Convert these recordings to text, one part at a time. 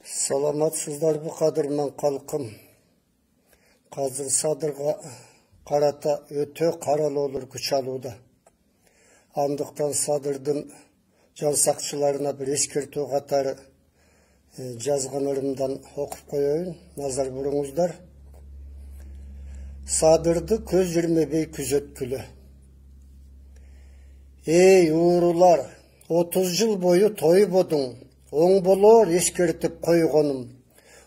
Саламатсыздар bu қадірмен қалқым. Қазір Садырға қарата өте қаралы olur күш алуда. Андықтан Садырдың жансақшыларына бір ескерту қатары жазғанырымдан оқып қойайын. Назар бұрыңыздар. Садырды көз жүрмебей күзеткілі. Ей уырулар, 30 жыл бойы той бодың. Оң болор ескертіп қойғаным.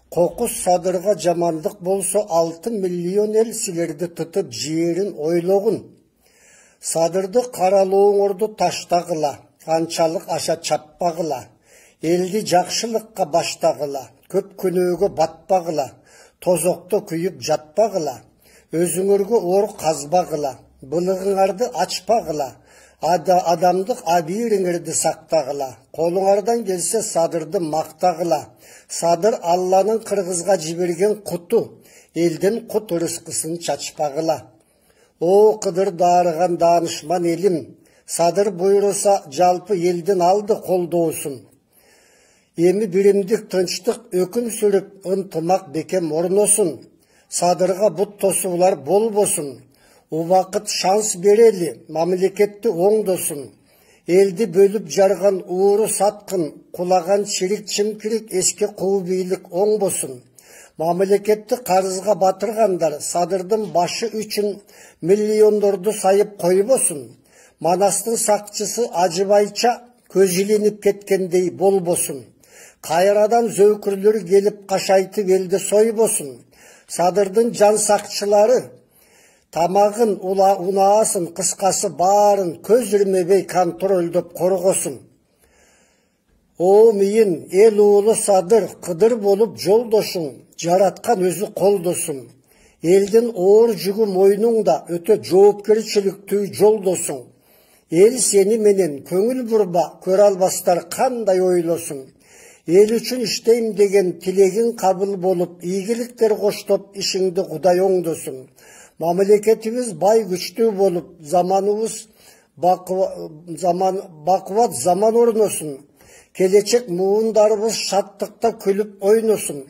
Қоқыс Садырға жамандық болса 6 миллион ел сілерді тұтып жерін ойлоғын. Садырды қаралуың орды таштағыла, анчалық аша чаппағыла, елді жақшылыққа баштағыла, көп күнөгі батпағыла, тозоқты күйіп жатпағыла, өзіңіргі ор қазбағыла, бұлығыңарды açпағыла, адамдық абиріңірді сақтағыла, қолыңардан келсе Садырды мақтағыла. Садыр Алланың қырғызға жіберген құты, елден құт ырысқысын чачпағыла. О қыдыр дарыған данышман елім, Садыр бұйырса жалпы елден алды қолдоусын. Емі биримдік тынчтық өкін сүріп ынтымақ бекем орносын. Садырға бұт тосулар болбосын. Убақыт шанс берели, мамлекетті оңдосын. Елді бөліп жарған уыры сатқын, құлаған чирик чимкирик еске қуу бийлик оң босын. Мамлекетті қарызға батырғандар Садырдың башы үшін миллиондорды сайып қойбосын. Манастың сақчысы ажыбайча көзіленіп кеткендей болбосын. Қайрадан зөкірлер келіп қашайтып елді сойбосын. Садырдың жан сақчылары тамағын унаасын, қысқасы барын көз жүрмебей контрольдіп қорғосын. О миын ел уылы Садыр қыдыр болып жолдошың, жаратқан өзі қолдосын. Елдің оор жүгі мойныңда өте жоопкерчиликтүү жолдосын. Ел сені менен көңіл бұрба, көр албастар қандай ойлосын. Ел үшін іштейм деген тілегін қабыл болып, игіліктер қоштоп ішіңді Құдай оңдосын. Мамлекетimiz бай güçlü болып, zamanımız bakıvat zaman ornosun. Gelecek muğundarımız şattıkta külüp oynosun.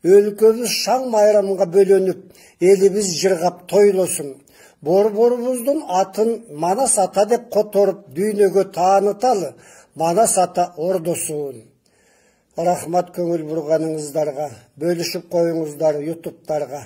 Өлкөбүз шаң майрамға бөлөнүп, елimiz жырғап тойлоsun. Борборубуздун атын Манас ата деп которуп, дүйнөгө тааныталы, Манас ата ордосун. Рахмат көңіл бұрғаныңыздарға, бөлішіп қойыңыздар YouTube'тарға.